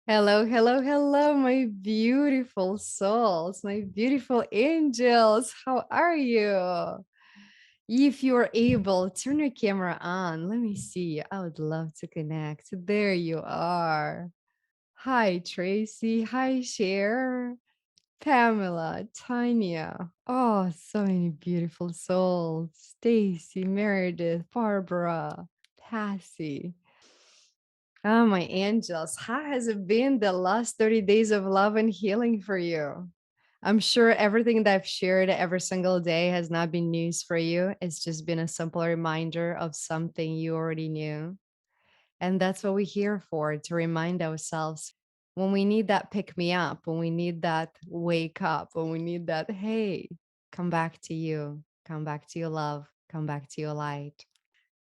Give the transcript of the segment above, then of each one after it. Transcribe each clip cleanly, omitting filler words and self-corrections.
Hello, hello, hello, my beautiful souls, my beautiful angels. How are you? If you're able, turn your camera on. Let me see. I would love to connect. There you are. Hi, Tracy. Hi, Cher, Pamela, Tanya. Oh, so many beautiful souls. Stacy, Meredith, Barbara, Passy. Oh, my angels, how has it been the last 30 days of love and healing for you? I'm sure everything that I've shared every single day has not been news for you. It's just been a simple reminder of something you already knew. And that's what we're here for, to remind ourselves when we need that pick me up, when we need that wake up, when we need that, hey, come back to you, come back to your love, come back to your light.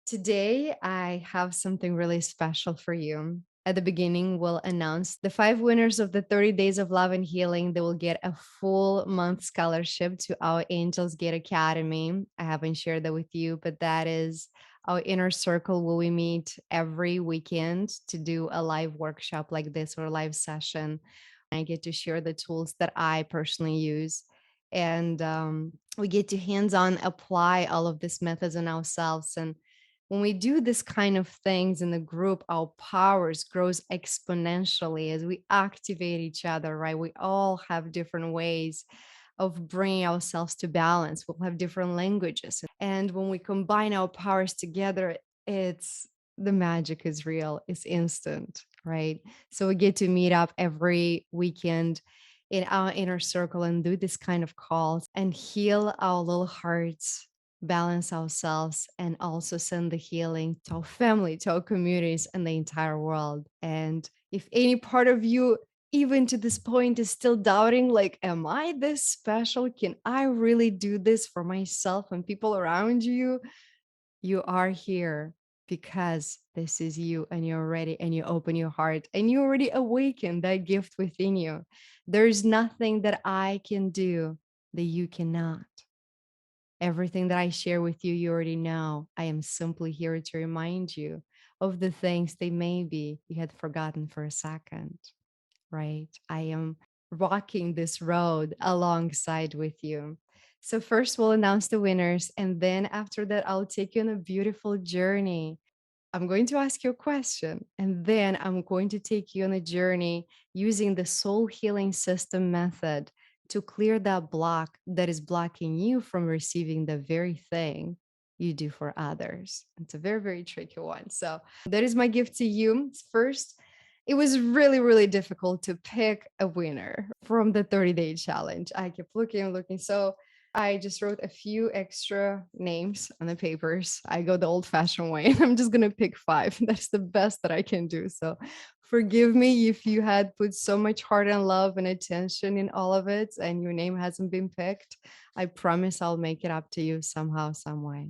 Today, I have something really special for you. At the beginning, we'll announce the five winners of the 30 Days of Love and Healing. They will get a full month scholarship to our Angels Gate Academy. I haven't shared that with you, but that is our inner circle where we meet every weekend to do a live workshop like this or a live session. I get to share the tools that I personally use. And we get to hands on apply all of these methods on ourselves. And when we do this kind of things in the group, our powers grows exponentially as we activate each other, right? We all have different ways of bringing ourselves to balance. We'll have different languages. And when we combine our powers together, it's the magic is real, it's instant, right? So we get to meet up every weekend in our inner circle and do this kind of calls and heal our little hearts, balance ourselves, and also send the healing to our family, to our communities, and the entire world. And if any part of you, even to this point, is still doubting, like, am I this special? Can I really do this for myself and people around you? You are here because this is you and you're ready and you open your heart and you already awaken that gift within you. There's nothing that I can do that you cannot. Everything that I share with you, you already know. I am simply here to remind you of the things that maybe you had forgotten for a second, right? I am rocking this road alongside with you. So, first, we'll announce the winners. And then after that, I'll take you on a beautiful journey. I'm going to ask you a question, and then I'm going to take you on a journey using the soul healing system method to clear that block that is blocking you from receiving the very thing you do for others. It's a very, very tricky one. So, that is my gift to you. First, it was really, really difficult to pick a winner from the 30-day challenge. I kept looking and looking. So, I just wrote a few extra names on the papers. I go the old fashioned way. I'm just going to pick five. That's the best that I can do. So forgive me if you had put so much heart and love and attention in all of it and your name hasn't been picked. I promise I'll make it up to you somehow, some way,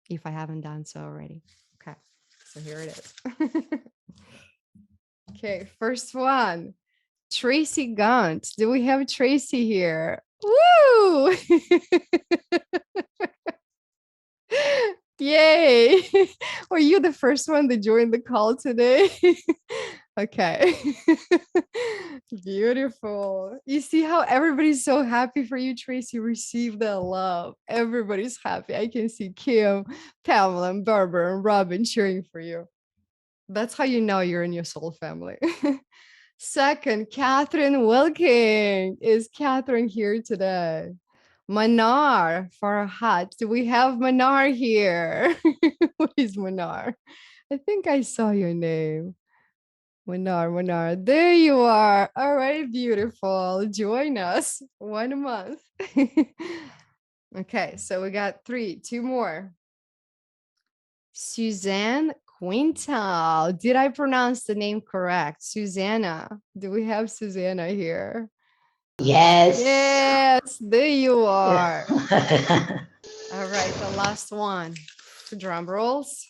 if I haven't done so already. Okay. So here it is. Okay. First one, Tracy Gunt. Do we have Tracy here? Woo! Yay! Were you the first one to join the call today? Okay. Beautiful. You see how everybody's so happy for you, Tracy. Received that love. Everybody's happy. I can see Kim, Pamela, and Barbara, and Robin cheering for you. That's how you know you're in your soul family. Second, Catherine Wilking. Is Catherine here today? Manar Farhat. Do we have Manar here? What is Manar? I think I saw your name. Manar. There you are. All right, beautiful. Join us 1 month. Okay, so we got two more. Suzanne Quintal. Did I pronounce the name correct? Susanna. Do we have Susanna here? Yes. Yes, there you Yeah. are. All right, the last one. Drum rolls.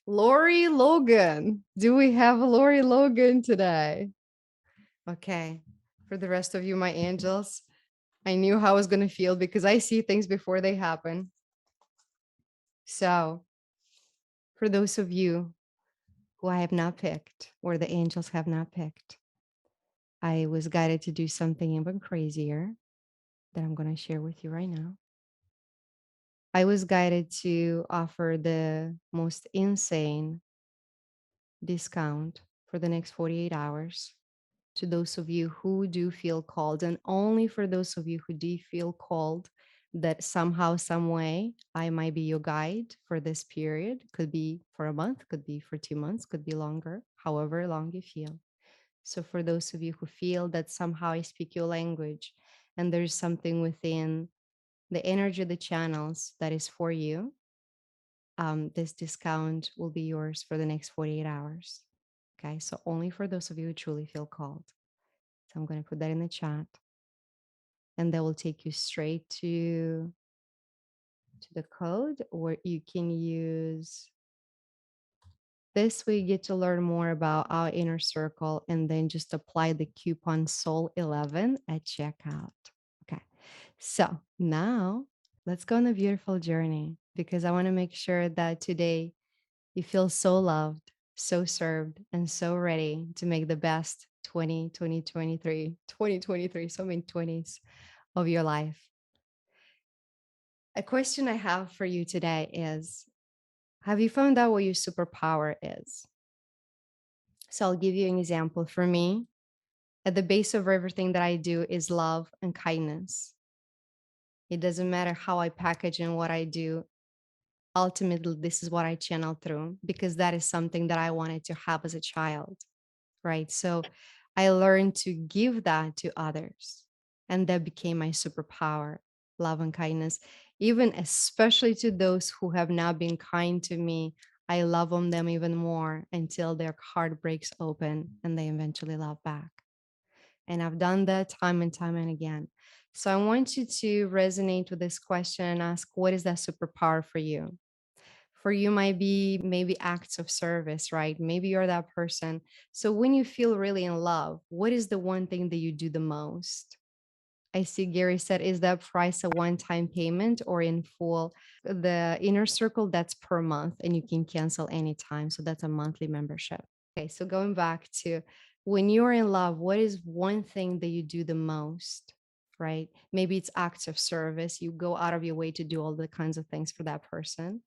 Lori Logan. Do we have Lori Logan today? Okay. For the rest of you, my angels, I knew how I was going to feel because I see things before they happen. So, for those of you who I have not picked, or the angels have not picked. I was guided to do something even crazier that I'm going to share with you right now. I was guided to offer the most insane discount for the next 48 hours to those of you who do feel called, and only for those of you who do feel called that somehow, some way, I might be your guide for this period. Could be for a month, could be for 2 months, could be longer, however long you feel. So, for those of you who feel that somehow I speak your language and there's something within the energy of the channels that is for you, this discount will be yours for the next 48 hours. Okay, so only for those of you who truly feel called. So I'm going to put that in the chat, and that will take you straight to the code, or you can use this. We get to learn more about our inner circle and then just apply the coupon Soul11 at checkout. Okay, so now let's go on a beautiful journey, because I want to make sure that today you feel so loved, so served, and so ready to make the best 2023, so many 20s of your life. A question I have for you today is, have you found out what your superpower is? So I'll give you an example. For me, at the base of everything that I do is love and kindness. It doesn't matter how I package and what I do. Ultimately, this is what I channel through, because that is something that I wanted to have as a child, right? So I learned to give that to others, and that became my superpower, love and kindness. Even especially to those who have not been kind to me, I love on them even more until their heart breaks open and they eventually love back. And I've done that time and time and again. So I want you to resonate with this question and ask, what is that superpower for you? For you might be maybe acts of service, right? Maybe you're that person. So when you feel really in love, what is the one thing that you do the most? I see Gary said, is that price a one-time payment or in full? The inner circle, that's per month and you can cancel anytime. So that's a monthly membership. Okay, so going back to when you're in love, what is one thing that you do the most? Right? Maybe it's acts of service. You go out of your way to do all the kinds of things for that person.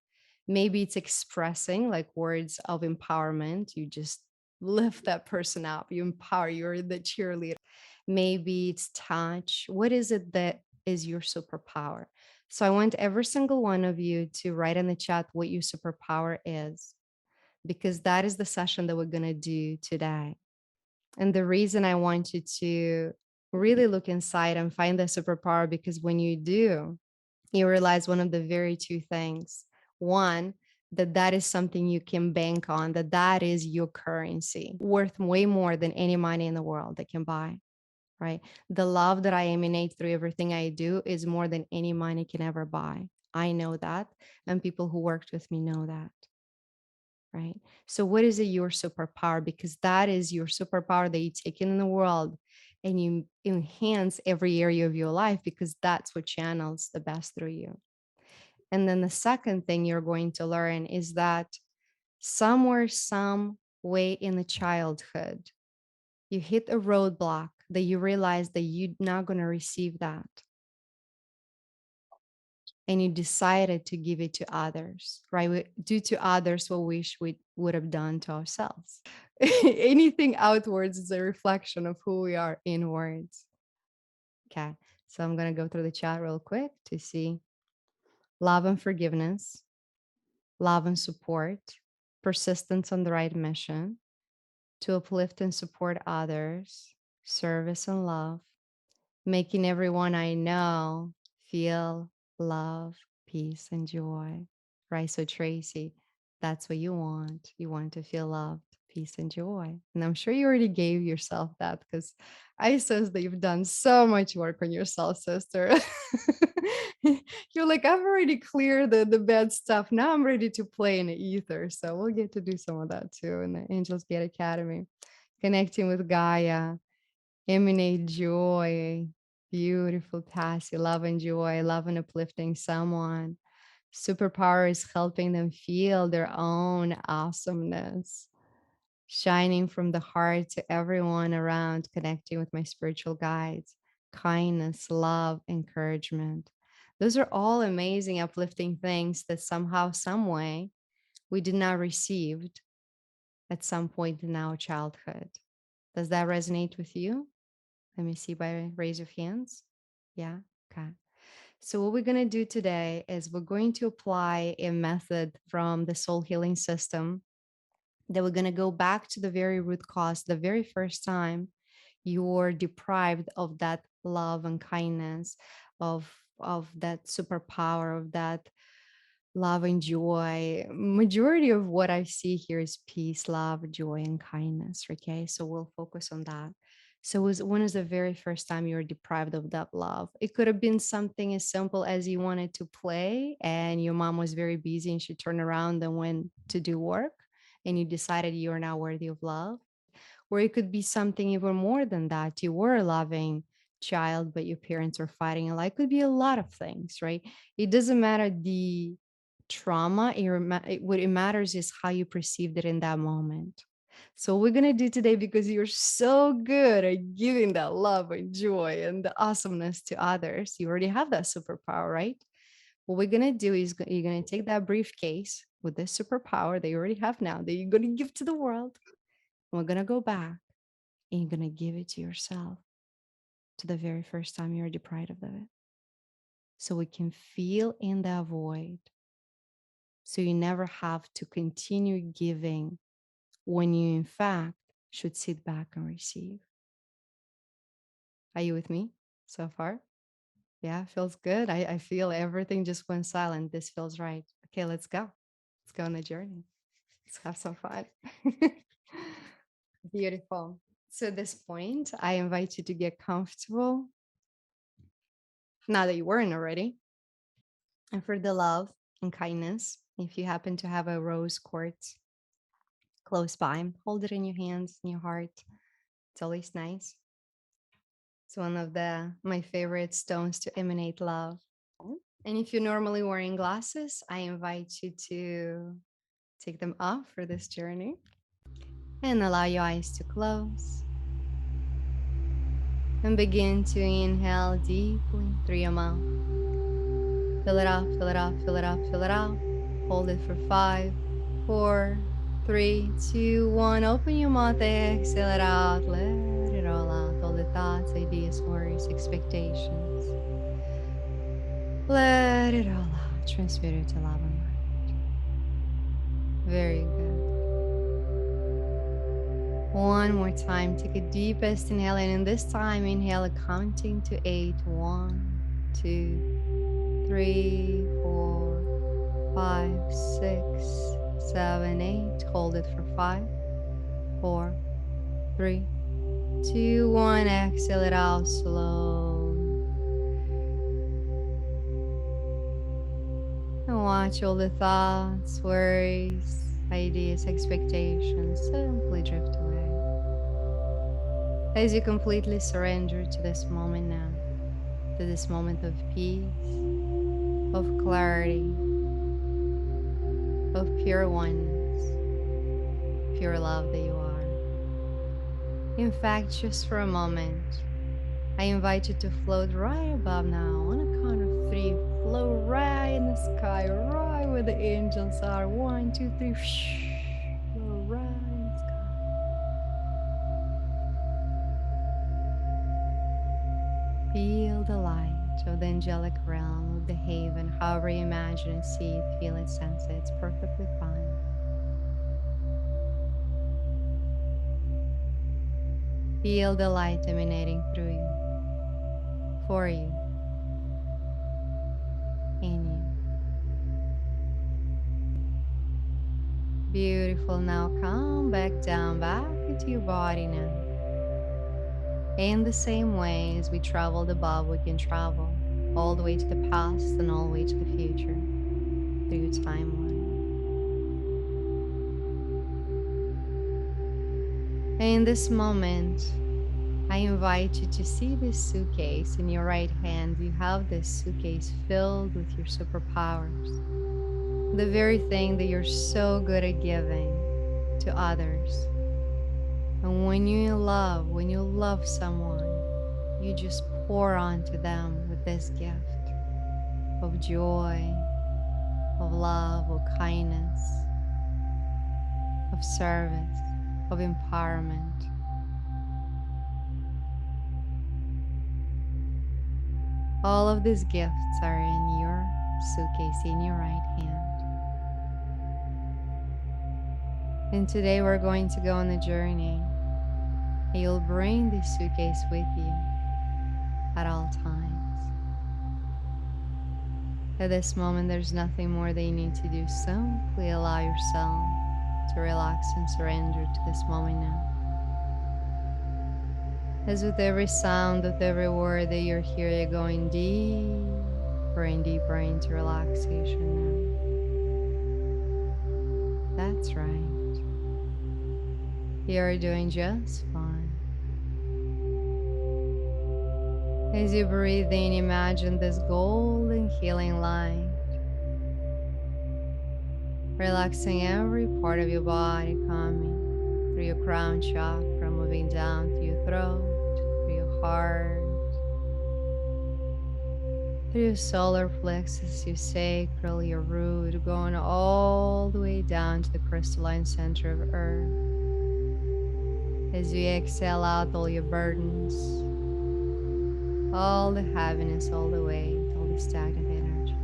Maybe it's expressing like words of empowerment. You just lift that person up, you empower, you're the cheerleader. Maybe it's touch. What is it that is your superpower? So I want every single one of you to write in the chat what your superpower is, because that is the session that we're going to do today. And the reason I want you to really look inside and find the superpower, because when you do, you realize one of the very two things. One, that is something you can bank on, that is your currency, worth way more than any money in the world that can buy, right? The love that I emanate through everything I do is more than any money can ever buy. I know that, and people who worked with me know that, right? So what is it your superpower? Because that is your superpower that you take in the world and you enhance every area of your life, because that's what channels the best through you. And then the second thing you're going to learn is that somewhere, some way in the childhood, you hit a roadblock that you realize that you're not going to receive that. And you decided to give it to others, right? We do to others what we wish we would have done to ourselves. Anything outwards is a reflection of who we are inwards. Okay. So I'm going to go through the chat real quick to see love and forgiveness, love and support, persistence on the right mission, to uplift and support others, service and love, making everyone I know feel love, peace, and joy. Right? So, Tracy, that's what you want. You want to feel loved, peace, and joy. And I'm sure you already gave yourself that, because I sense that you've done so much work on yourself, sister. You're like, I've already cleared the bad stuff. Now I'm ready to play in the ether. So we'll get to do some of that too in the Angels Gate Academy. Connecting with Gaia, emanate joy, beautiful Tassie, love and joy, love and uplifting someone. Superpower is helping them feel their own awesomeness. shining from the heart to everyone around, connecting with my spiritual guides, kindness, love, encouragement. Those are all amazing, uplifting things that somehow, some way, we did not receive at some point in our childhood. Does that resonate with you? Let me see by raise of hands. Yeah. Okay. So, what we're going to do today is we're going to apply a method from the soul healing system that we're going to go back to the very root cause, the very first time you're deprived of that love and kindness, of that superpower, of that love and joy. Majority of what I see here is peace, love, joy, and kindness. Okay, so we'll focus on that. So, when is the very first time you were deprived of that love? It could have been something as simple as you wanted to play, and your mom was very busy, and she turned around and went to do work, and you decided you are not worthy of love. Or it could be something even more than that. You were a loving child, but your parents are fighting. And it could be a lot of things, right? It doesn't matter the trauma. What it matters is how you perceived it in that moment. So what we're gonna do today, because you're so good at giving that love and joy and the awesomeness to others, you already have that superpower, right? What we're gonna do is you're gonna take that briefcase with this superpower that you already have now that you're gonna give to the world. And we're gonna go back and you're gonna give it to yourself to the very first time you're deprived of it. So we can feel in that void. So you never have to continue giving when you, in fact, should sit back and receive. Are you with me so far? Yeah, feels good. I feel everything just went silent. This feels right. Okay, let's go. Let's go on a journey. Let's have some fun. Beautiful. So at this point, I invite you to get comfortable now that you weren't already. And for the love and kindness, if you happen to have a rose quartz close by, hold it in your hands, in your heart. It's always nice. It's one of the my favorite stones to emanate love. And if you're normally wearing glasses, I invite you to take them off for this journey and allow your eyes to close and begin to inhale deeply through your mouth. Fill it up, fill it up, fill it up, fill it out. Hold it for 5, 4, 3, 2, 1. Open your mouth, exhale it out. Let it all out. All the thoughts, ideas, worries, expectations. Let it all out. Transmute it to love and light. Very good. One more time. Take a deepest inhale. And this time, inhale counting to 8. 1, 2, 3, 4, 5, 6, 7, 8. Hold it for 5, 4, 3, 2, 1. Exhale it out slow. And watch all the thoughts, worries, ideas, expectations simply drift away as you completely surrender to this moment now, to this moment of peace, of clarity, of pure oneness, pure love that you are. In fact, just for a moment, I invite you to float right above now on a count of 3. Float right in the sky, right where the angels are. 1, 2, 3. Float right in the sky. Feel the light of the angelic realm of the haven, however you imagine it, see it, feel it, sense it. It's perfectly fine. Feel the light emanating through you, for you, in you. Beautiful. Now come back down, back into your body now. In the same way as we traveled above, we can travel all the way to the past and all the way to the future through your timeline. And in this moment, I invite you to see this suitcase in your right hand. You have this suitcase filled with your superpowers, the very thing that you're so good at giving to others. And when you love someone, you just pour onto them with this gift of joy, of love, of kindness, of service, of empowerment. All of these gifts are in your suitcase in your right hand. And today we're going to go on a journey. And you'll bring this suitcase with you at all times. At this moment, there's nothing more that you need to do. Simply allow yourself to relax and surrender to this moment now. As with every sound, with every word that you're here, you're going deeper and deeper into relaxation now. That's right. You're doing just fine. As you breathe in, imagine this golden healing light, relaxing every part of your body, coming through your crown chakra, moving down through your throat, through your heart, through your solar plexus, your sacral, your root, going all the way down to the crystalline center of Earth. As you exhale out all your burdens, all the heaviness, all the weight, all the stagnant energy.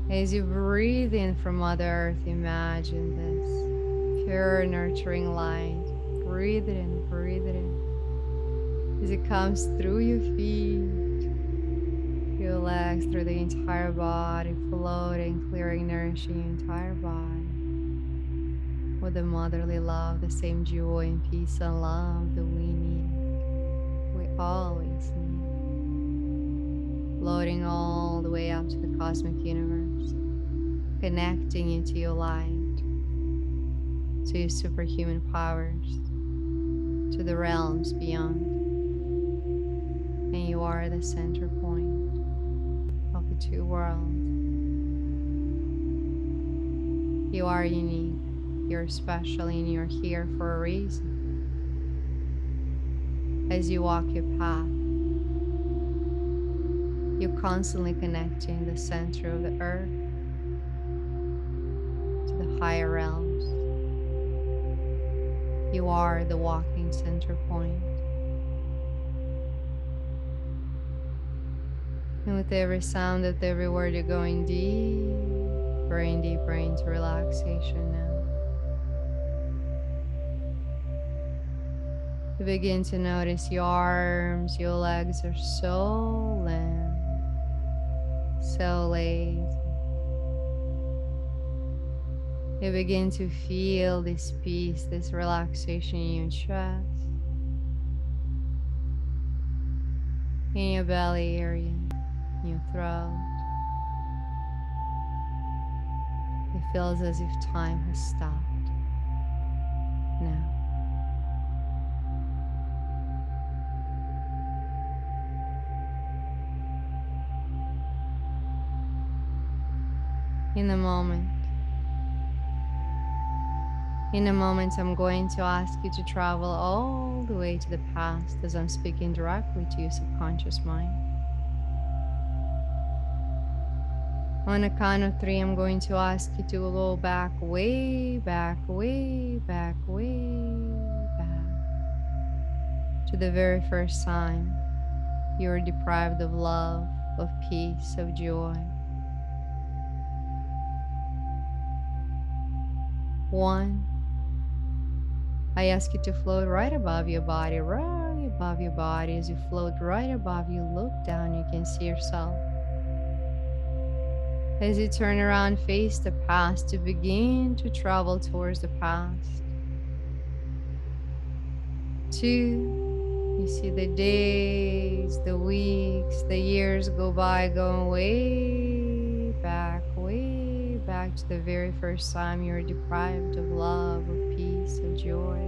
As you breathe in from Mother Earth, imagine this pure, nurturing light. Breathe it in, breathe it in. As it comes through your feet, your legs, through the entire body, floating, clearing, nourishing your entire body with the motherly love, the same joy and peace and love that we need. We always need. Floating all the way up to the cosmic universe, connecting you to your light, to your superhuman powers, to the realms beyond. And you are the center point of the two worlds. You are unique, you're special, and you're here for a reason. As you walk your path, you're constantly connecting the center of the earth to the higher realms. You are the walking center point. And with every sound, with every word, you're going deeper and deeper into relaxation now. You begin to notice your arms, your legs are so limp, so lazy. You begin to feel this peace, this relaxation in your chest, in your belly area, in your throat. It feels as if time has stopped now. In a moment, I'm going to ask you to travel all the way to the past as I'm speaking directly to your subconscious mind. On a count of 3, I'm going to ask you to go back, way back, way back, way back to the very first time you were deprived of love, of peace, of joy. 1. I ask you to float right above your body, right above your body. As you float right above you, look down, you can see yourself. As you turn around, face the past, to begin to travel towards the past. 2, you see the days, the weeks, the years go by, going way back to the very first time you were deprived of love, of peace, of joy.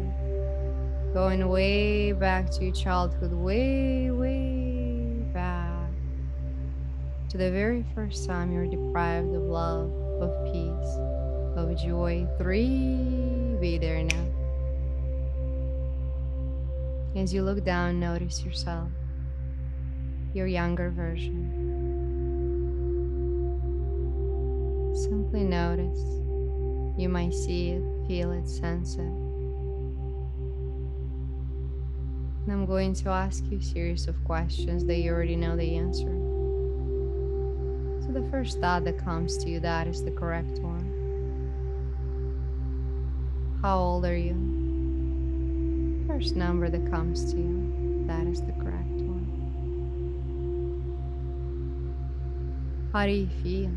Going way back to your childhood, way back to the very first time you were deprived of love, of peace, of joy. 3, be there now. As you look down, notice yourself, your younger version. Simply notice. You might see it, feel it, sense it. And I'm going to ask you a series of questions that you already know the answer. So the first thought that comes to you, that is the correct one. How old are you? First number that comes to you, that is the correct one. How do you feel?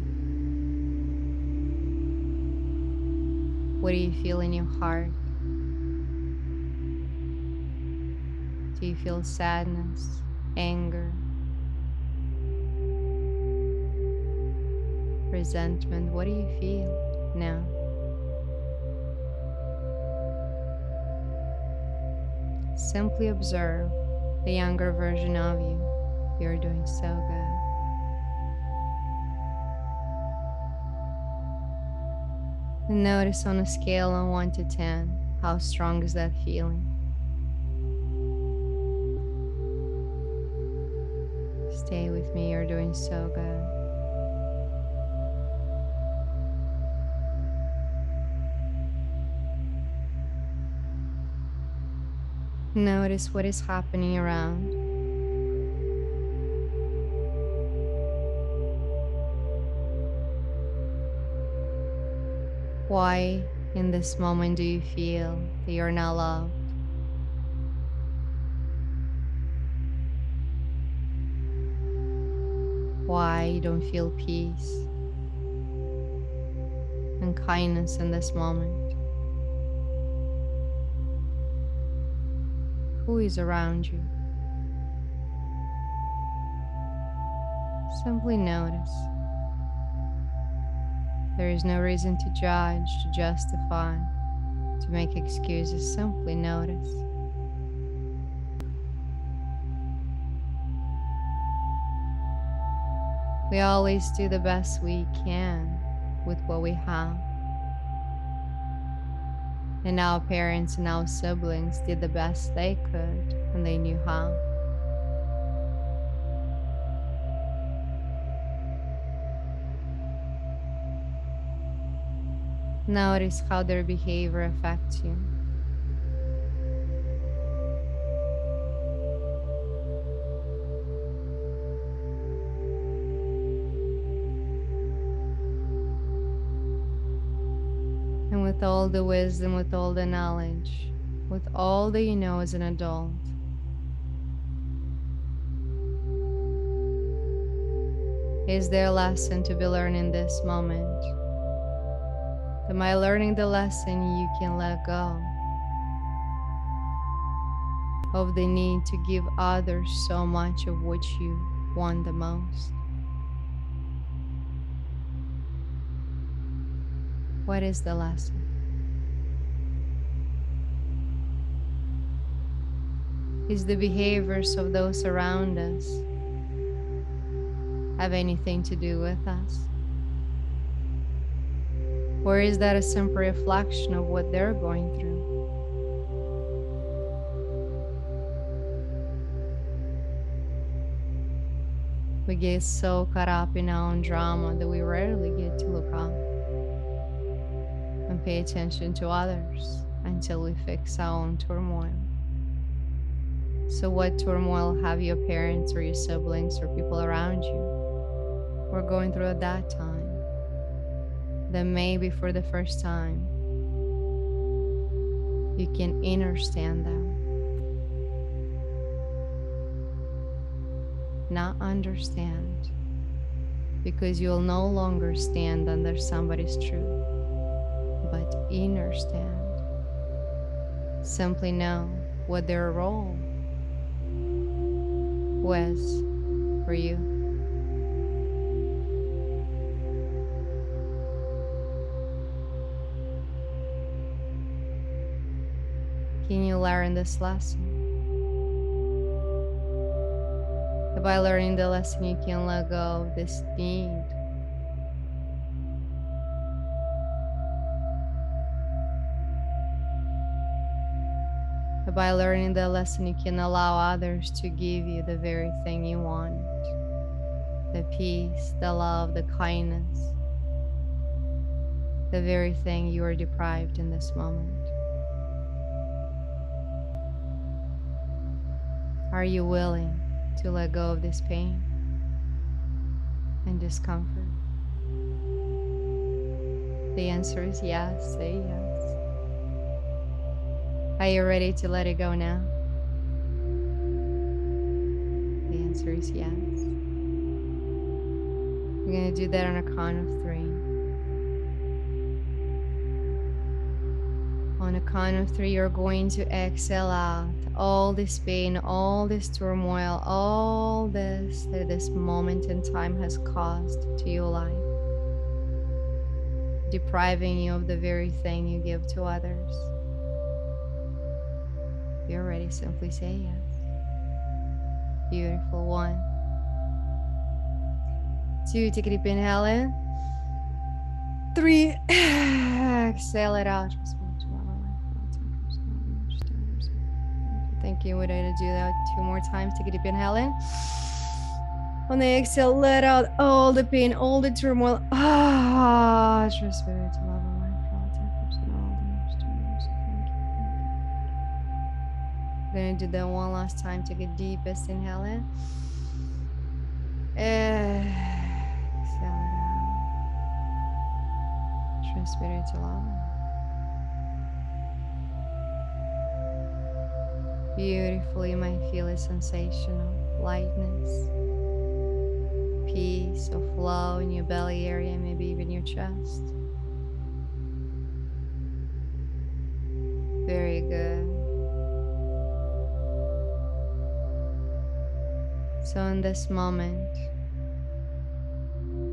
What do you feel in your heart? Do you feel sadness, anger, resentment? What do you feel now? Simply observe the younger version of you. You're doing so good. And notice on a scale of 1 to 10, how strong is that feeling? Stay with me, you're doing so good. Notice what is happening around. Why in this moment do you feel that you're not loved? Why you don't feel peace and kindness in this moment? Who is around you? Simply notice. There is no reason to judge, to justify, to make excuses. Simply notice. We always do the best we can with what we have. And our parents and our siblings did the best they could and they knew how. Notice how their behavior affects you. And with all the wisdom, with all the knowledge, with all that you know as an adult, is there a lesson to be learned in this moment? That by learning the lesson, you can let go of the need to give others so much of what you want the most. What is the lesson? Is the behaviors of those around us have anything to do with us? Or is that a simple reflection of what they're going through? We get so caught up in our own drama that we rarely get to look up and pay attention to others until we fix our own turmoil. So, what turmoil have your parents or your siblings or people around you were going through at that time? Then maybe for the first time, you can understand them. Not understand, because you'll no longer stand under somebody's truth, but understand. Simply know what their role was for you. Can you learn this lesson? That by learning the lesson, you can let go of this need But by learning the lesson, you can allow others to give you the very thing you want: the peace, the love, the kindness, the very thing you are deprived in this moment. Are you willing to let go of this pain and discomfort? The answer is yes. Say yes. Are you ready to let it go now? The answer is yes. We're going to do that on a count of 3. On a count of 3, you're going to exhale out all this pain, all this turmoil, all this that this moment in time has caused to your life, depriving you of the very thing you give to others. If you're ready, simply say yes. Beautiful. 1, 2, take a deep inhale in. 3, exhale it out. Thank you. We're going to do that 2 more times. Take a deep inhale in. On the exhale, let out all the pain, all the turmoil. Trust spirit to love and life, all the We're going to do that one last time. Take a deepest inhale in. Exhale it out. Trust spirit to love. Beautiful, you might feel a sensation of lightness, peace, of flow in your belly area, maybe even your chest. Very good. So in this moment,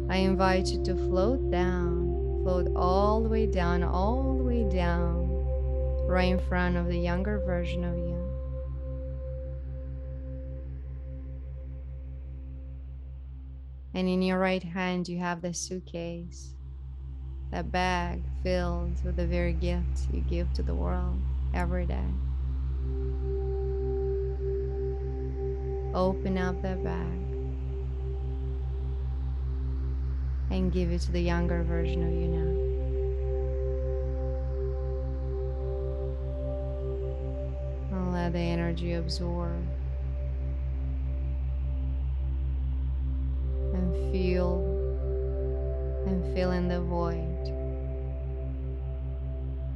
I invite you to float down, float all the way down, all the way down, right in front of the younger version of you. And in your right hand, you have the suitcase, that bag filled with the very gifts you give to the world every day. Open up that bag and give it to the younger version of you now. And let the energy absorb and fill in the void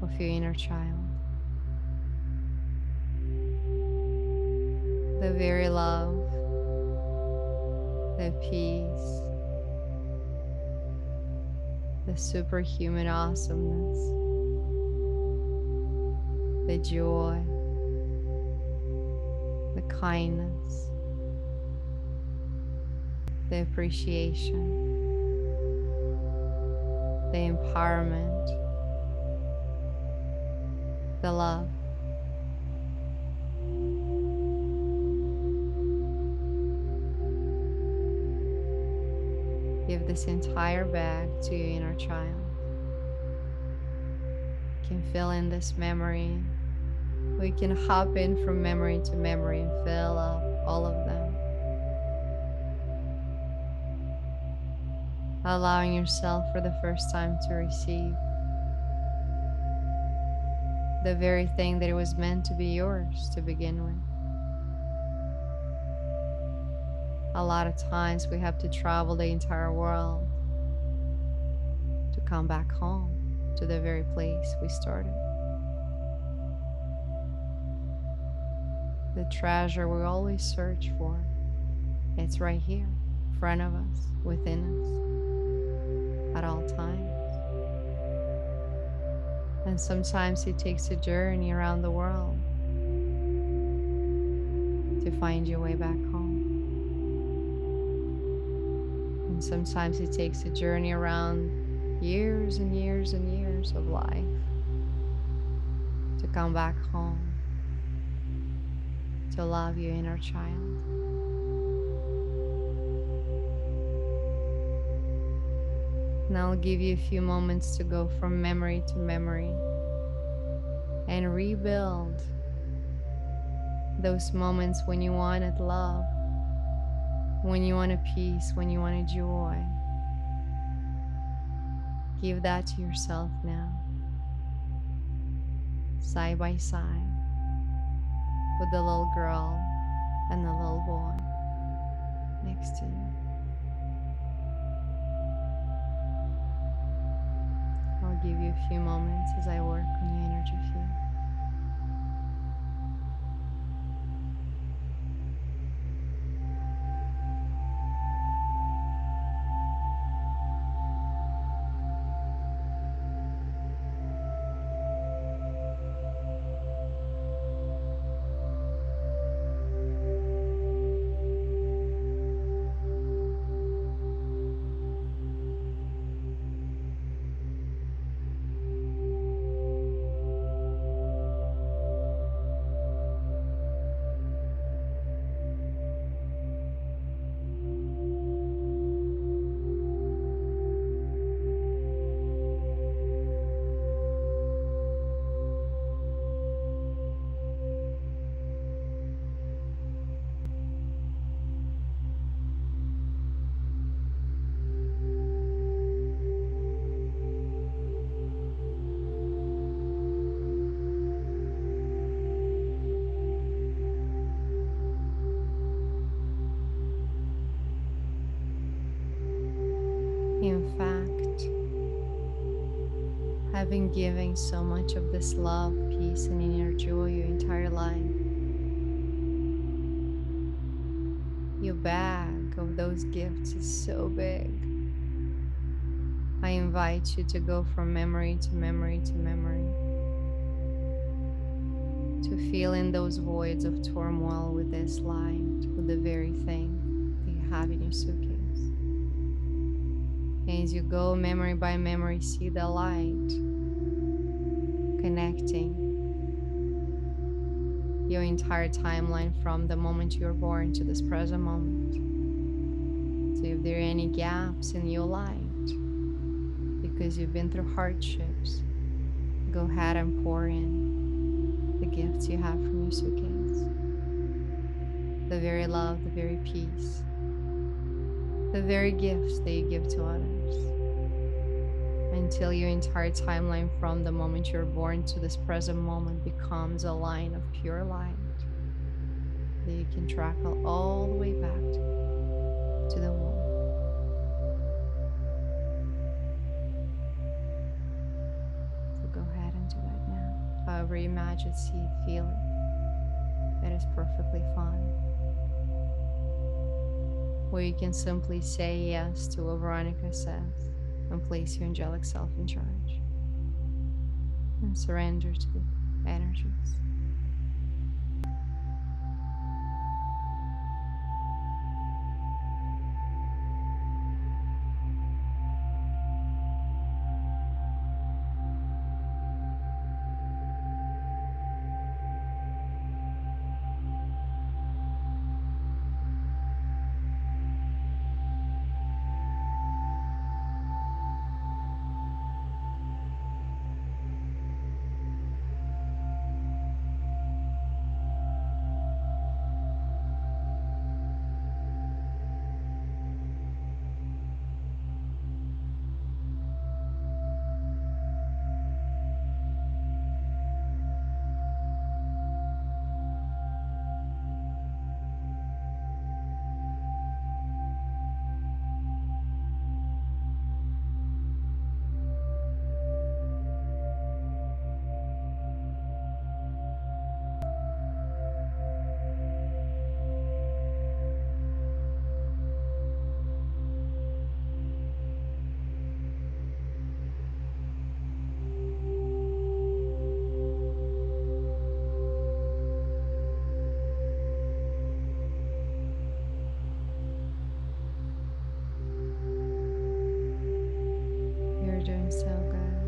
of your inner child. The very love, the peace, the superhuman awesomeness, the joy, the kindness, the appreciation, the empowerment, the love. Give this entire bag to your inner child. You can fill in this memory. We can hop in from memory to memory and fill up all of them. Allowing yourself for the first time to receive the very thing that it was meant to be yours to begin with. A lot of times we have to travel the entire world to come back home to the very place we started. The treasure we always search for, it's right here, in front of us, within us, at all times. And sometimes it takes a journey around the world to find your way back home. And sometimes it takes a journey around years and years and years of life to come back home, to love your inner child. And I'll give you a few moments to go from memory to memory and rebuild Those moments when you wanted love, when you wanted peace, when you wanted joy. Give that to yourself now, side by side, with the little girl and the little boy next to you. I'll give you a few moments as I work on your energy field. In fact, having given so much of this love, peace, and inner joy your entire life, your bag of those gifts is so big. I invite you to go from memory to memory to memory, to fill in those voids of turmoil with this light, with the very thing that you have in your suitcase. And as you go memory by memory, see the light connecting your entire timeline from the moment you were born to this present moment. So if there are any gaps in your light because you've been through hardships, go ahead and pour in the gifts you have from your suitcase. The very love, the very peace, the very gifts that you give to others. Until your entire timeline from the moment you're born to this present moment becomes a line of pure light that you can track all the way back to the womb. So go ahead and do that now. However you imagine, see, feel it. That is perfectly fine. Or you can simply say yes to what Veronica says and place your angelic self in charge and surrender to the energies. You're doing so good.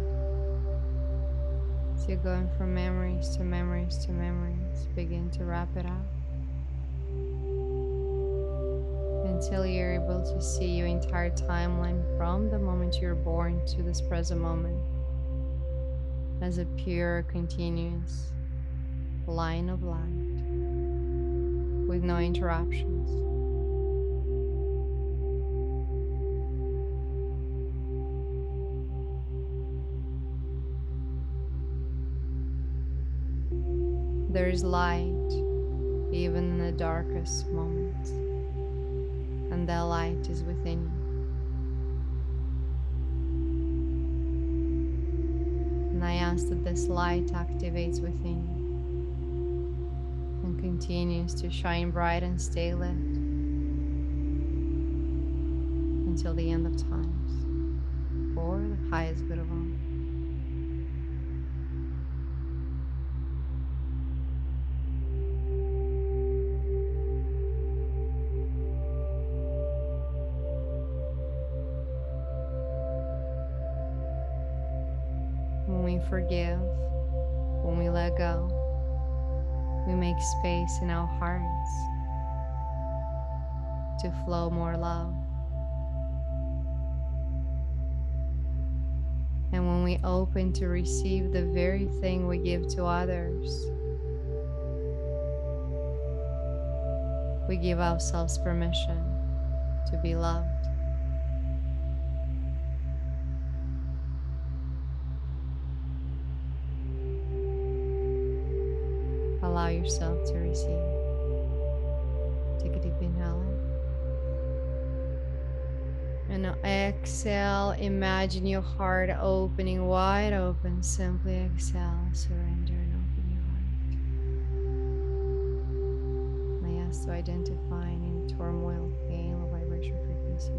So you're going from memories to memories to memories. Begin to wrap it up until you're able to see your entire timeline from the moment you're born to this present moment as a pure, continuous line of light. with no interruptions. There is light even in the darkest moments, and that light is within you. And I ask that this light activates within you and continues to shine bright and stay lit until the end of times for the highest good of all. When we forgive, when we let go, we make space in our hearts to flow more love. And when we open to receive the very thing we give to others, we give ourselves permission to be loved. Allow yourself to receive. Take a deep inhale in. And now exhale. Imagine your heart opening wide open. Simply exhale, surrender, and open your heart. And I ask to identify any turmoil, pain, low vibration frequency.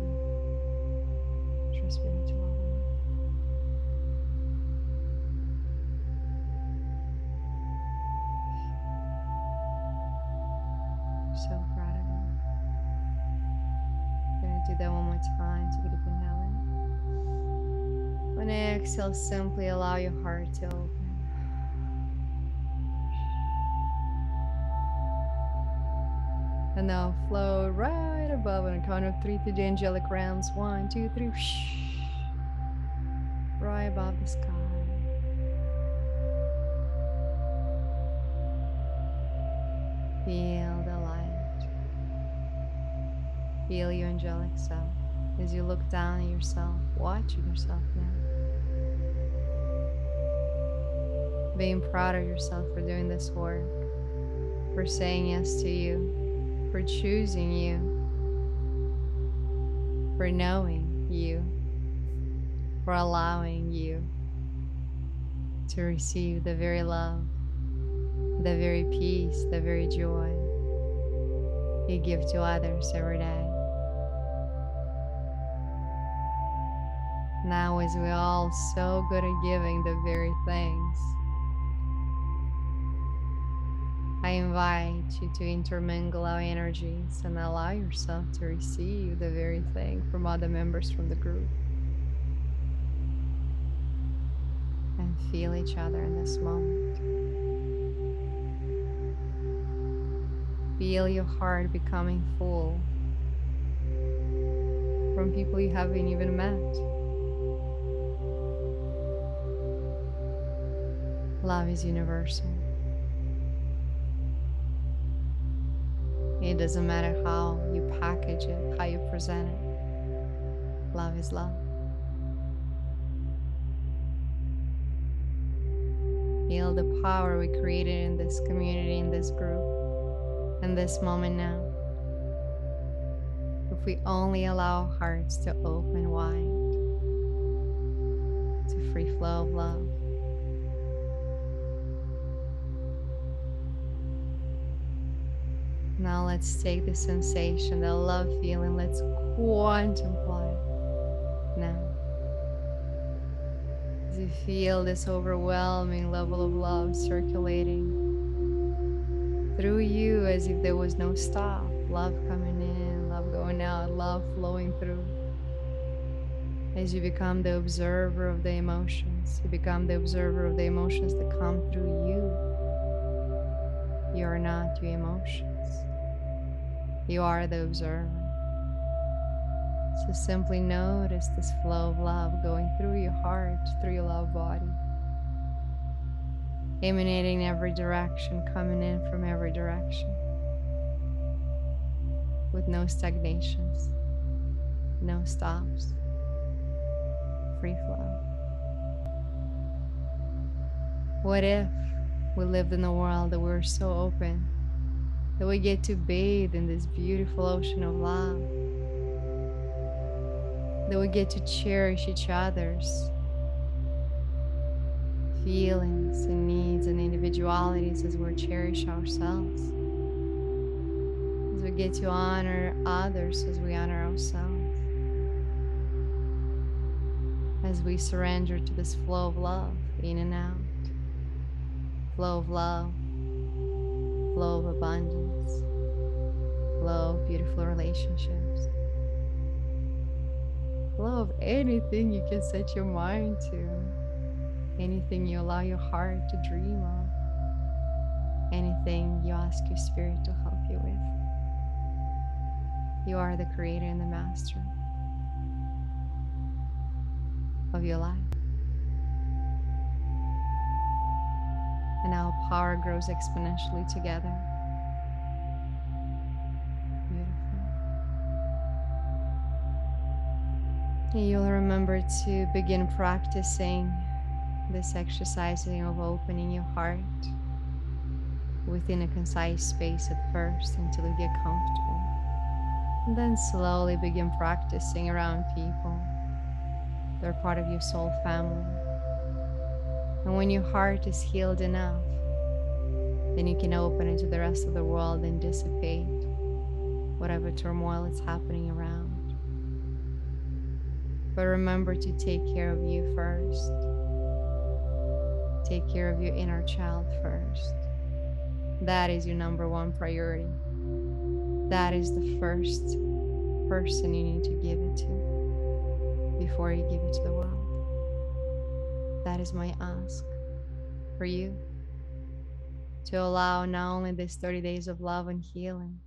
Transmit into love and light. So proud of you. Gonna do that one more time. Take a deep inhale in. When I exhale, simply allow your heart to open. And now float right above on a count of 3 to the angelic realms. 1, 2, 3. Right above the sky. Feel the light. Feel your angelic self as you look down at yourself, watching yourself now. Being proud of yourself for doing this work, for saying yes to you, for choosing you, for knowing you, for allowing you to receive the very love, the very peace, the very joy you give to others every day. Now, as we're all so good at giving the very things, I invite you to intermingle our energies and allow yourself to receive the very thing from other members from the group. And feel each other in this moment. Feel your heart becoming full from people you haven't even met. Love is universal. It doesn't matter how you package it, how you present it. Love is love. Feel the power we created in this community, in this group, in this moment now. If we only allow our hearts to open wide to free flow of love. Now let's take the sensation, the love feeling, let's quantify it now. As you feel this overwhelming level of love circulating through you as if there was no stop. Love coming in, love going out, love flowing through. As you become the observer of the emotions, you become the observer of the emotions that come through you. You are not your emotions. You are the observer. So simply notice this flow of love going through your heart, through your love body, emanating in every direction, coming in from every direction. with no stagnations, no stops, free flow. What if we lived in a world that we're so open, that we get to bathe in this beautiful ocean of love, that we get to cherish each other's feelings and needs and individualities as we cherish ourselves, as we get to honor others as we honor ourselves, as we surrender to this flow of love in and out, flow of love, flow of abundance, flow of beautiful relationships, flow of anything you can set your mind to, anything you allow your heart to dream of, anything you ask your spirit to help you with. You are the creator and the master of your life. And our power grows exponentially together. Beautiful. And you'll remember to begin practicing this exercising of opening your heart within a concise space at first until you get comfortable. And then slowly begin practicing around people. They're part of your soul family. And when your heart is healed enough, then you can open into the rest of the world and dissipate whatever turmoil is happening around. But remember to take care of you first. Take care of your inner child first. That is your number one priority. That is the first person you need to give it to before you give it to the world. That is my ask for you, to allow not only these 30 days of love and healing,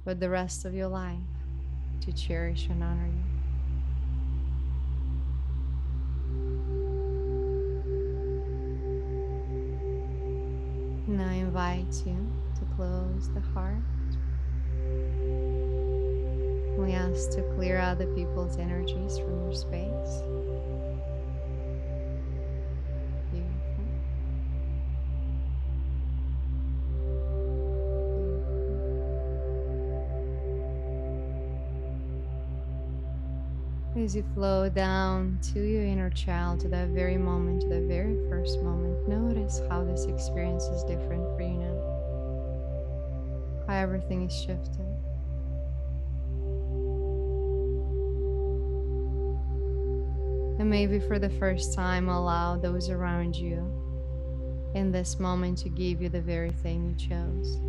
but the rest of your life to cherish and honor you. Now I invite you to close the heart. We ask to clear out the people's energies from your space. Beautiful. As you flow down to your inner child, to that very moment, to the very first moment, notice how this experience is different for you now. How everything is shifted. And maybe for the first time, allow those around you in this moment to give you the very thing you chose.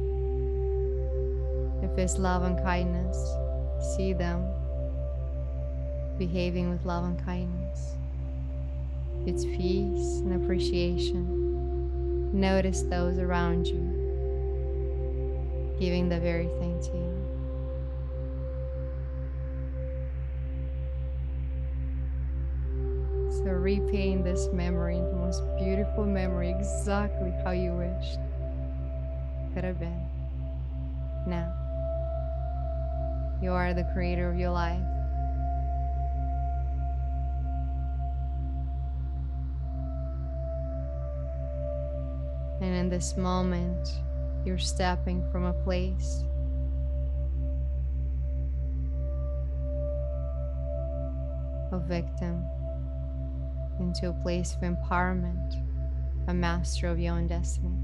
If it's love and kindness, see them behaving with love and kindness. It's peace and appreciation. Notice those around you giving the very thing to you. So repaint this memory into the most beautiful memory, exactly how you wished could have been. Now, you are the creator of your life. And in this moment, you're stepping from a place of victim into a place of empowerment, a master of your own destiny.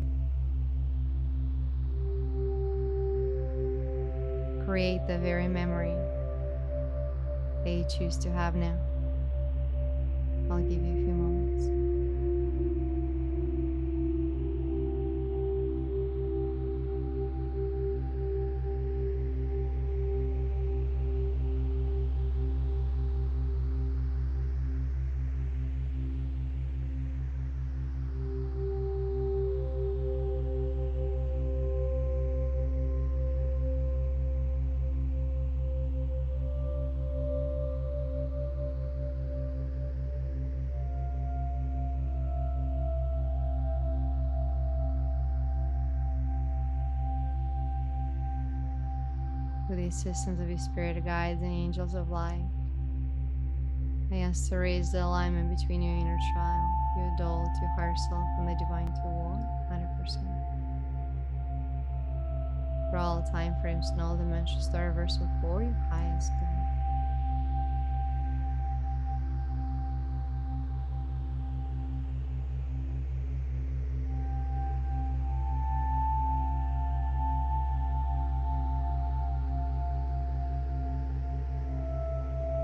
Create the very memory that you choose to have now. I'll give you a few moments. with the assistance of your spirit guides and angels of light. I ask to raise the alignment between your inner child, your adult, your higher self, and the divine to 100%. For all time frames and all dimensions, the reversal for your highest good.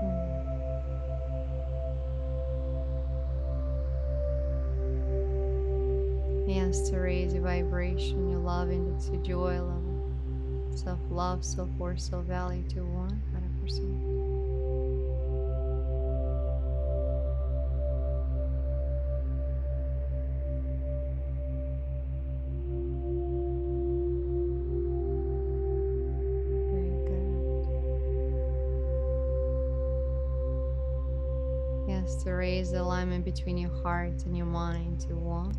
Hmm. He has to raise your vibration, your love index, your joy level, self love, self worth, self value to 100%. Very good. He has to raise the alignment between your heart and your mind to 100%.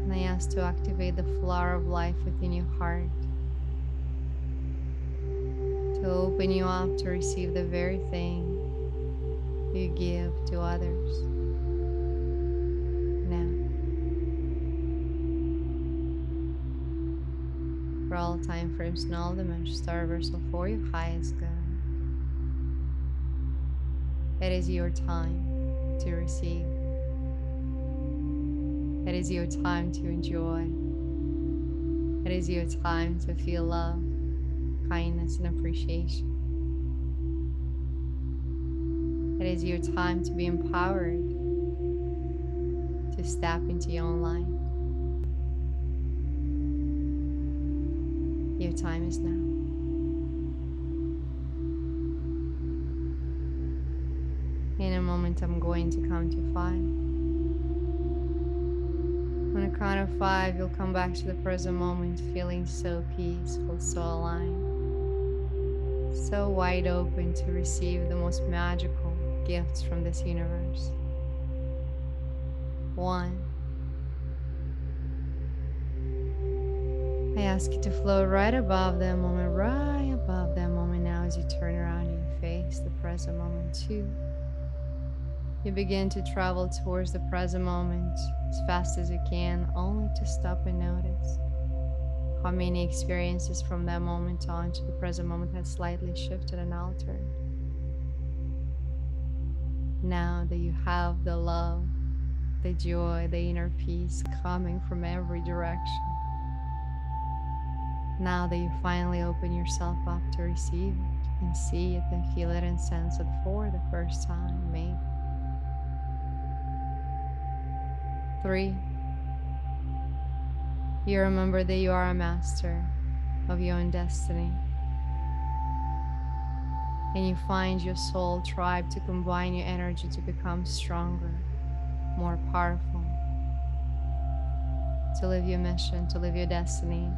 And I ask to activate the flower of life within your heart to open you up to receive the very thing you give to others. Now, for all time frames and all dimensions, star reversal for your highest good. It is your time to receive. It is your time to enjoy. It is your time to feel love, kindness, and appreciation. It is your time to be empowered to step into your own light. Your time is now. In a moment, I'm going to count to 5. On a count of 5, you'll come back to the present moment feeling so peaceful, so aligned, so wide open to receive the most magical gifts from this universe. 1. I ask you to float right above that moment, right above that moment now as you turn around and you face the present moment. 2. You begin to travel towards the present moment as fast as you can, only to stop and notice how many experiences from that moment on to the present moment had slightly shifted and altered. Now that you have the love, the joy, the inner peace coming from every direction, now that you finally open yourself up to receive it and see it and feel it and sense it for the first time, maybe. 3. You remember that you are a master of your own destiny, and you find your soul tribe to combine your energy to become stronger, more powerful, to live your mission, to live your destiny,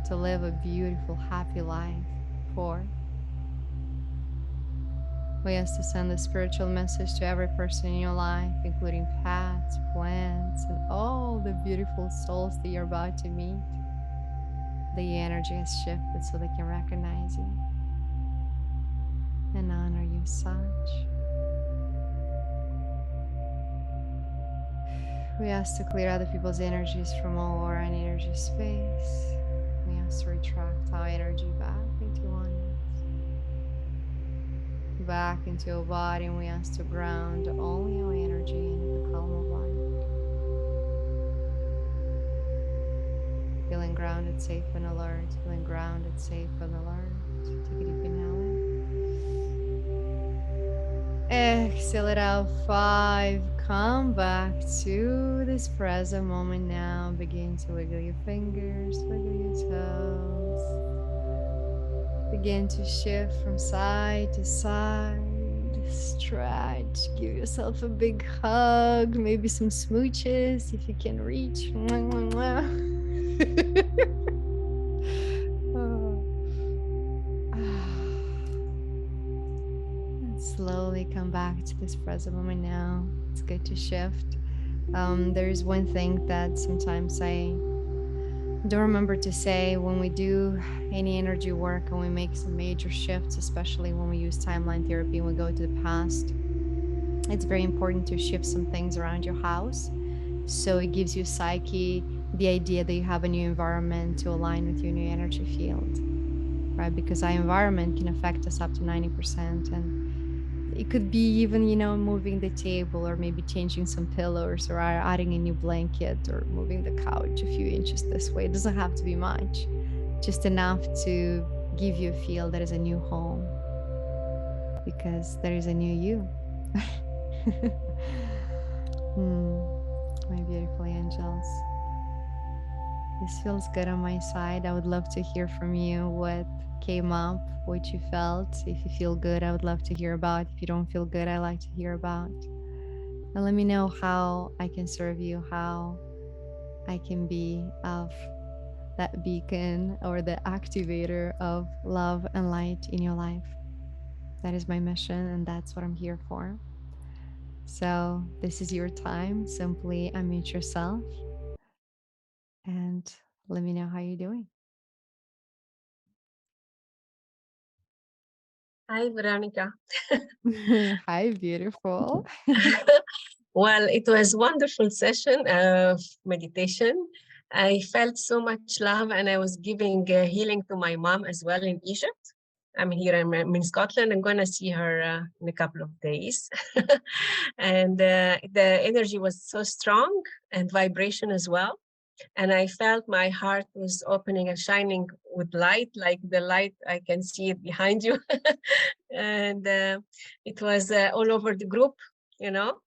to live a beautiful, happy life. 4. We ask to send a spiritual message to every person in your life, including pets, plants, and all the beautiful souls that you're about to meet. The energy has shifted so they can recognize you and honor you as such. We ask to clear other people's energies from all aura and energy space. We ask to retract our energy back into oneness, back into your body, and we ask to ground only our energy into the calm of light. Feeling grounded, safe, and alert. Feeling grounded, safe, and alert. Take a deep inhale in. Exhale it out. 5. Come back to this present moment now. Begin to wiggle your fingers, wiggle your toes. Begin to shift from side to side. Stretch. Give yourself a big hug. Maybe some smooches if you can reach. Oh. And slowly come back to this present moment now. It's good to shift. There's one thing that sometimes I don't remember to say when we do any energy work and we make some major shifts, especially when we use timeline therapy and we go to the past. It's very important to shift some things around your house. So it gives your psyche the idea that you have a new environment to align with your new energy field, right? Because our environment can affect us up to 90%. And it could be even, moving the table or maybe changing some pillows or adding a new blanket or moving the couch a few inches this way. It doesn't have to be much, just enough to give you a feel that is a new home because there is a new you. Hmm, my beautiful angels. This feels good on my side. I would love to hear from you what came up, what you felt. If you feel good, I would love to hear about. If you don't feel good, I like to hear about. And let me know how I can serve you, how I can be of that beacon or the activator of love and light in your life. That is my mission, and that's what I'm here for. So, this is your time. Simply unmute yourself and let me know how you're doing. Hi, Veronica. Hi, beautiful. Well, it was wonderful session of meditation. I felt so much love, and I was giving healing to my mom as well in Egypt. I'm in Scotland. I'm going to see her in a couple of days. And the energy was so strong and vibration as well. And I felt my heart was opening and shining with light, like the light I can see it behind you. And it was all over the group, you know.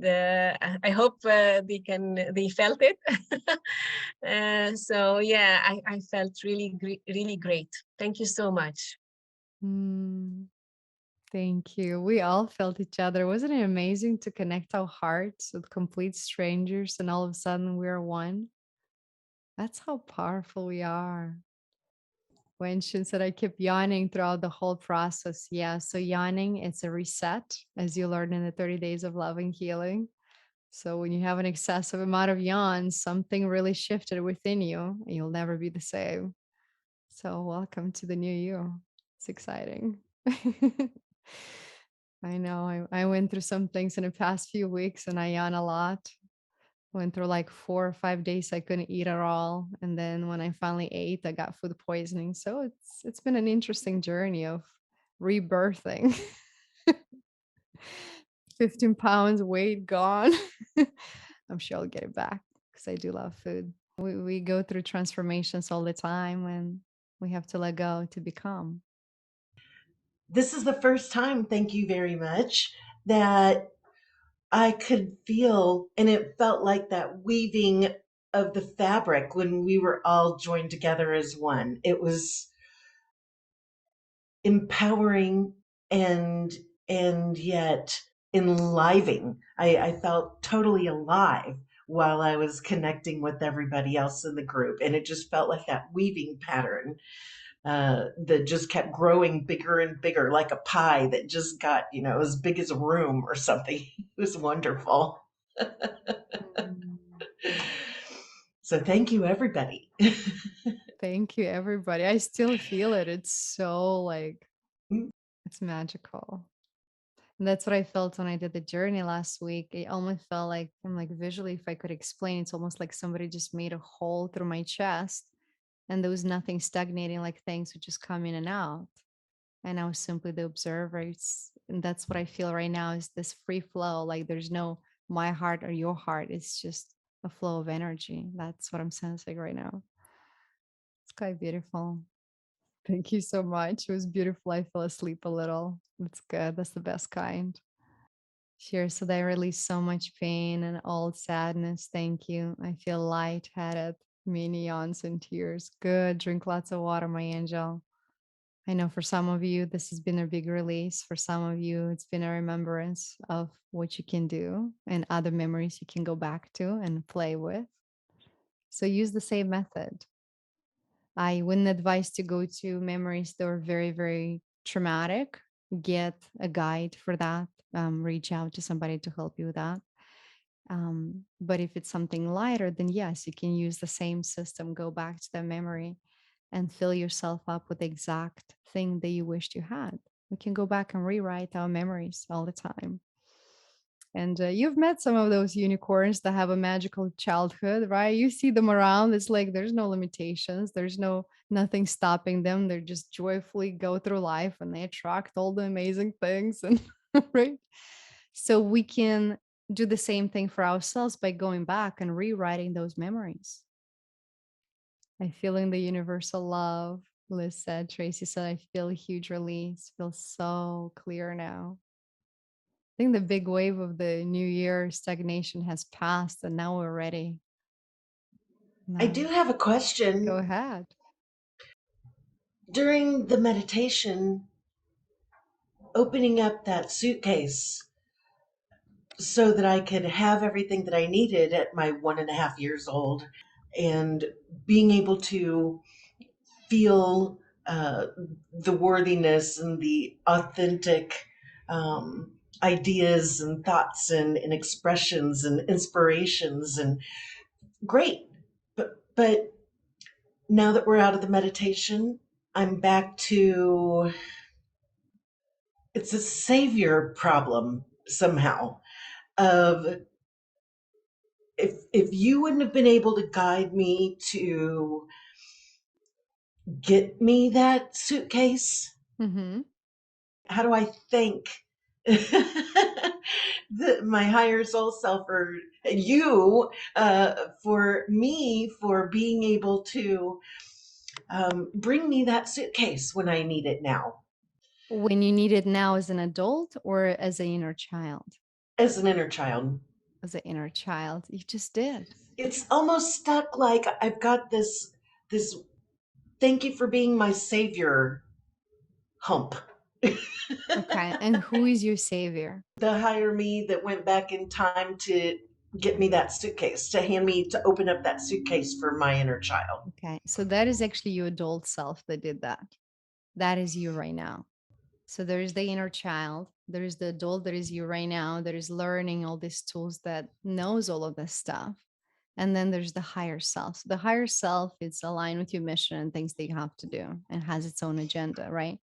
I hope they felt it. So yeah, I felt really great. Thank you so much. Mm, thank you. We all felt each other. Wasn't it amazing to connect our hearts with complete strangers and all of a sudden we're one? That's how powerful we are. When she said I kept yawning throughout the whole process. Yeah, so yawning, it's a reset, as you learned in the 30 days of love and healing. So when you have an excessive amount of yawns, something really shifted within you, and you'll never be the same. So welcome to the new you. It's exciting. I know. I went through some things in the past few weeks and I yawn a lot. Went through like 4 or 5 days I couldn't eat at all. And then when I finally ate, I got food poisoning. So it's been an interesting journey of rebirthing. 15 pounds weight gone. I'm sure I'll get it back because I do love food. We go through transformations all the time and we have to let go to become. This is the first time, thank you very much, that I could feel, and it felt like that weaving of the fabric when we were all joined together as one. It was empowering and yet enlivening. I felt totally alive while I was connecting with everybody else in the group, and it just felt like that weaving pattern that just kept growing bigger and bigger, like a pie that just got, as big as a room or something. It was wonderful. Mm. So thank you, everybody. Thank you, everybody. I still feel it. It's so like, it's magical. And that's what I felt when I did the journey last week. It almost felt like, I'm like, visually, if I could explain, it's almost like somebody just made a hole through my chest and there was nothing stagnating, like things would just come in and out. And I was simply the observer. And that's what I feel right now is this free flow. Like there's no my heart or your heart. It's just a flow of energy. That's what I'm sensing right now. It's quite beautiful. Thank you so much. It was beautiful. I fell asleep a little. It's good. That's the best kind. Sure. So they release so much pain and all sadness. Thank you. I feel lightheaded, many yawns and tears. Good. Drink lots of water, my angel. I know for some of you, this has been a big release. For some of you, it's been a remembrance of what you can do and other memories you can go back to and play with. So use the same method. I wouldn't advise to go to memories that were very, very traumatic. get a guide for that. Reach out to somebody to help you with that. But if it's something lighter, then yes, you can use the same system, go back to the memory and fill yourself up with the exact thing that you wished you had. We can go back and rewrite our memories all the time. And you've met some of those unicorns that have a magical childhood, right? You see them around. It's like there's no limitations. There's nothing stopping them. They just joyfully go through life and they attract all the amazing things. And right. So we can do the same thing for ourselves by going back and rewriting those memories. I feeling the universal love. Liz said, Tracy said, I feel a huge release. Feel so clear now. I think the big wave of the new year stagnation has passed and now we're ready. I No, do have a go question. ahead. During the meditation, opening up that suitcase so that I could have everything that I needed at my 1.5 years old, and being able to feel uh, the worthiness and the authentic ideas and thoughts and expressions and inspirations, and great. But now that we're out of the meditation, I'm back to, it's a savior problem somehow of, if you wouldn't have been able to guide me to get me that suitcase, Mm-hmm. how do I thank my higher soul self, or you, for me, for being able to bring me that suitcase when I need it now, When you need it now as an adult or as an inner child? as an inner child. As an inner child, you just did. It's almost stuck, like I've got this thank you for being my savior hump. Okay. And who is your savior? The higher me that went back in time to get me that suitcase, to hand me, to open up that suitcase for my inner child. Okay. So that is actually your adult self that did that. That is you right now. So there is the inner child, there is the adult that is you right now, that is learning all these tools, that knows all of this stuff. And then there's the higher self. So the higher self is aligned with your mission and things that you have to do and has its own agenda, right?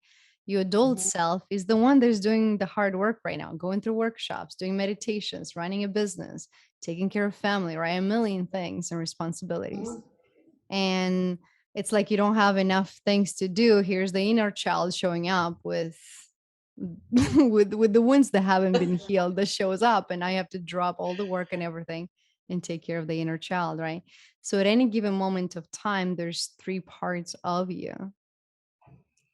Your adult Mhm. self is the one that's doing the hard work right now, going through workshops, doing meditations, running a business, taking care of family, right? A million things and responsibilities. Mhm. And it's like you don't have enough things to do. Here's the inner child showing up with with the wounds that haven't been healed, that shows up, and I have to drop all the work and everything and take care of the inner child, right? So at any given moment of time, there's three parts of you,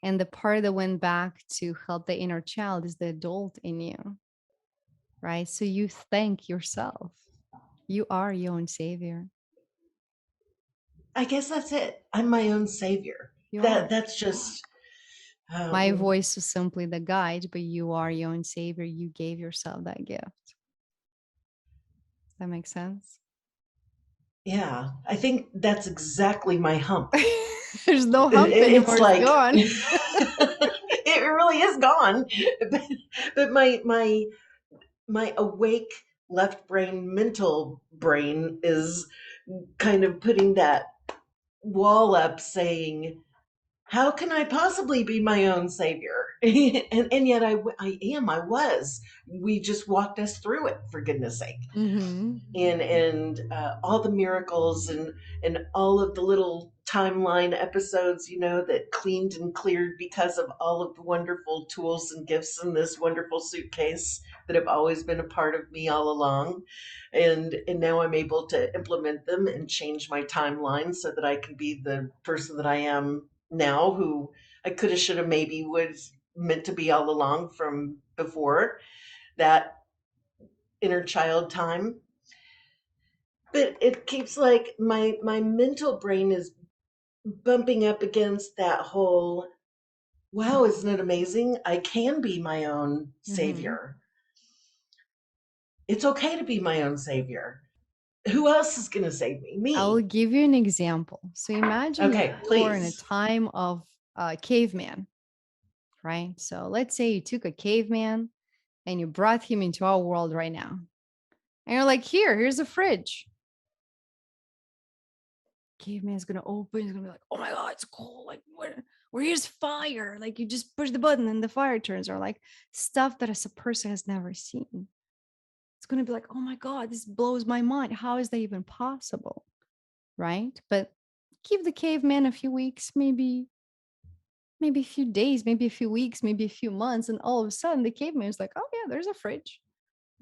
and the part that went back to help the inner child is the adult in you, right? So you thank yourself. You are your own savior. I guess that's it. I'm my own savior. You That are. that's just My um, voice is simply the guide, but you are your own savior. You gave yourself that gift. That makes sense. yeah. I think that's exactly my hump. There's no hump It's anymore. It's like gone. it really is gone. But, but my awake left brain, mental brain, is kind of putting that wall up, saying, how can I possibly be my own savior? And yet I am, I was. We just walked us through it, for goodness sake. Mm-hmm. And all the miracles and all of the little timeline episodes, that cleaned and cleared because of all of the wonderful tools and gifts in this wonderful suitcase that have always been a part of me all along. And now I'm able to implement them and change my timeline so that I can be the person that I am now, who I coulda, shoulda, maybe was meant to be all along from before that inner child time. But it keeps, like, my mental brain is bumping up against that whole, wow, isn't it amazing? I can be my own Mm-hmm. savior. It's okay to be my own savior. Who else is going to save me? I'll Me. give you an example. So imagine Okay, you're in a please. time of caveman, right? So let's say you took a caveman and you brought him into our world right now. And you're like, here's a fridge. Caveman's gonna open, he's gonna be like, oh my god, it's cold. Like, where is fire? Like you just push the button and the fire turns, or like stuff that a person has never seen. It's gonna be like, oh my god, this blows my mind. How is that even possible? Right? But give the caveman a few weeks, maybe a few days, maybe a few weeks, maybe a few months, and all of a sudden the caveman is like, oh yeah, there's a fridge.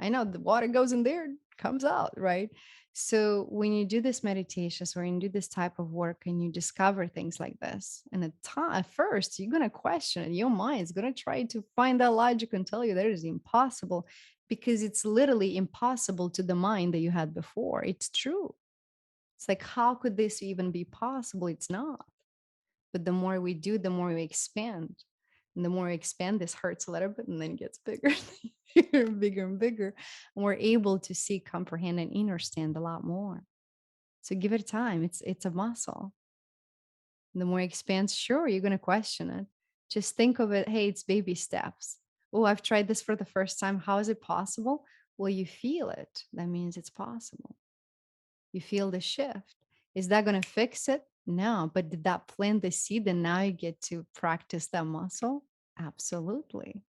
I know the water goes in there, comes out, right? So when you do this meditations or you do this type of work and you discover things like this, and at first you're gonna question it. Your mind's gonna try to find that logic and tell you that it is impossible because it's literally impossible to the mind that you had before. It's true. It's like, how could this even be possible? It's not. But the more we do, the more we expand. And the more we expand, this hurts a little bit and then it gets bigger, bigger and bigger and bigger. And we're able to see, comprehend, and understand a lot more. So give it time. It's a muscle. And the more it expands, sure, you're gonna question it. Just think of it, hey, it's baby steps. Oh, I've tried this for the first time. How is it possible? Well, you feel it. That means it's possible. You feel the shift. Is that going to fix it? No, but did that plant the seed and now you get to practice that muscle? Absolutely.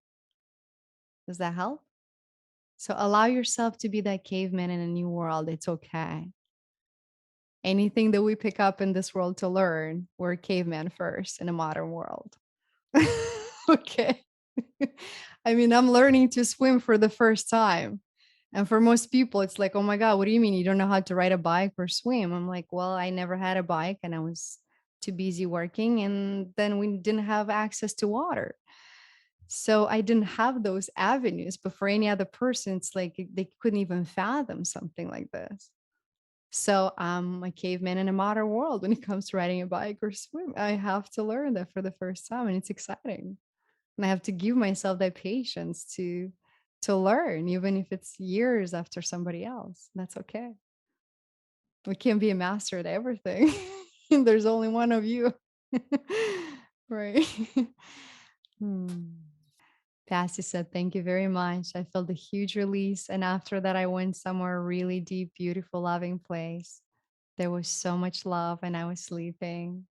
Does that help? So allow yourself to be that caveman in a new world. It's okay. Anything that we pick up in this world to learn, we're caveman first in a modern world. Okay. I mean, I'm learning to swim for the first time. And for most people, it's like, oh my God, what do you mean you don't know how to ride a bike or swim? I'm like, well, I never had a bike and I was too busy working. And then we didn't have access to water. So I didn't have those avenues. But for any other person, it's like they couldn't even fathom something like this. So I'm a caveman in a modern world when it comes to riding a bike or swim. I have to learn that for the first time, and it's exciting. And I have to give myself that patience to learn, even if it's years after somebody else. That's okay. We can't be a master at everything. There's only one of you. Right. Hmm. Passy said, thank you very much. I felt a huge release. And after that, I went somewhere really deep, beautiful, loving place. There was so much love, and I was sleeping.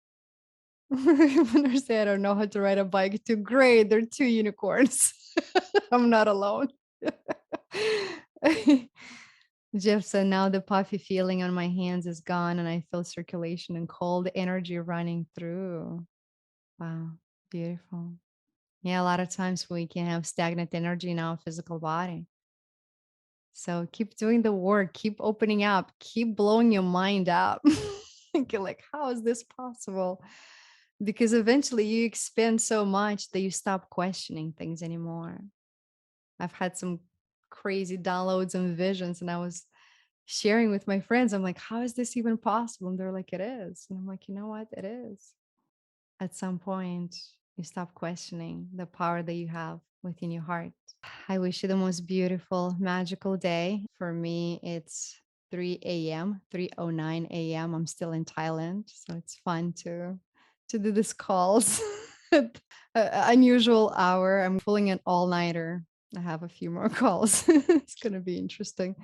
When I say I don't know how to ride a bike, too great. They're two unicorns. I'm not alone. Jeff said, now the puffy feeling on my hands is gone, and I feel circulation and cold energy running through. Wow, beautiful. Yeah, a lot of times we can have stagnant energy in our physical body. So keep doing the work, keep opening up, keep blowing your mind up. You're like, how is this possible? Because eventually you expand so much that you stop questioning things anymore. I've had some crazy downloads and visions, and I was sharing with my friends. I'm like, how is this even possible? And they're like, it is. And I'm like, you know what? It is. At some point, you stop questioning the power that you have within your heart. I wish you the most beautiful, magical day. For me, it's 3 a.m., 3:09 a.m. I'm still in Thailand, so it's fun to do these calls at an unusual hour. I'm pulling an all-nighter. I have a few more calls. It's gonna be interesting.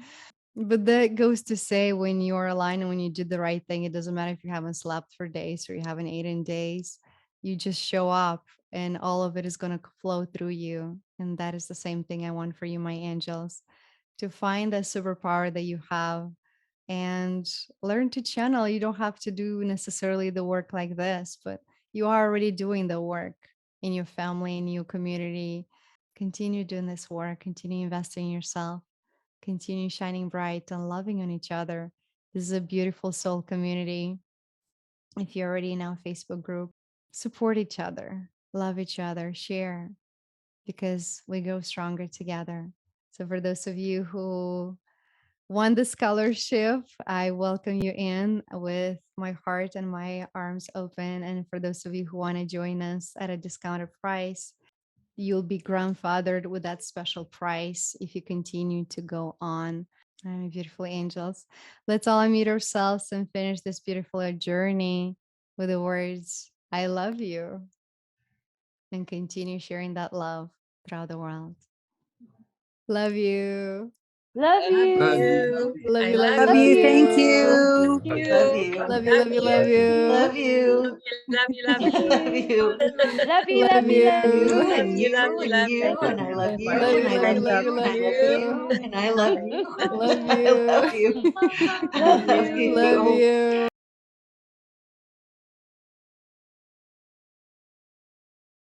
But that goes to say, when you're aligned and when you do the right thing, it doesn't matter if you haven't slept for days or you haven't eaten days. You just show up and all of it is going to flow through you. And that is the same thing I want for you, my angels, to find that superpower that you have and learn to channel. You don't have to do necessarily the work like this, but you are already doing the work in your family, in your community. Continue doing this work, continue investing in yourself, continue shining bright and loving on each other. This is a beautiful soul community. If you're already in our Facebook group, support each other, love each other, share, because we go stronger together. So, for those of you who won the scholarship, I welcome you in with my heart and my arms open. And for those of you who want to join us at a discounted price, you'll be grandfathered with that special price if you continue to go on. My beautiful angels. Let's all unmute ourselves and finish this beautiful journey with the words, I love you. and continue sharing that love throughout the world. Love you. Love Love you. you. Love I you, love love you, Love love you. you. Thank you. you. Thank Love you. you. Love you, Love love you, love you. you. Love you. Love you. Love Love you. Love you. you. Love you, Love love you, And love you. you Love and you. you. Love you you. and Love you you. and I love Love you Love and you, I love love you, you. love Love you, you and love I love you. you. you and I love you. Love I love you. you. Love I love you. Love you. you.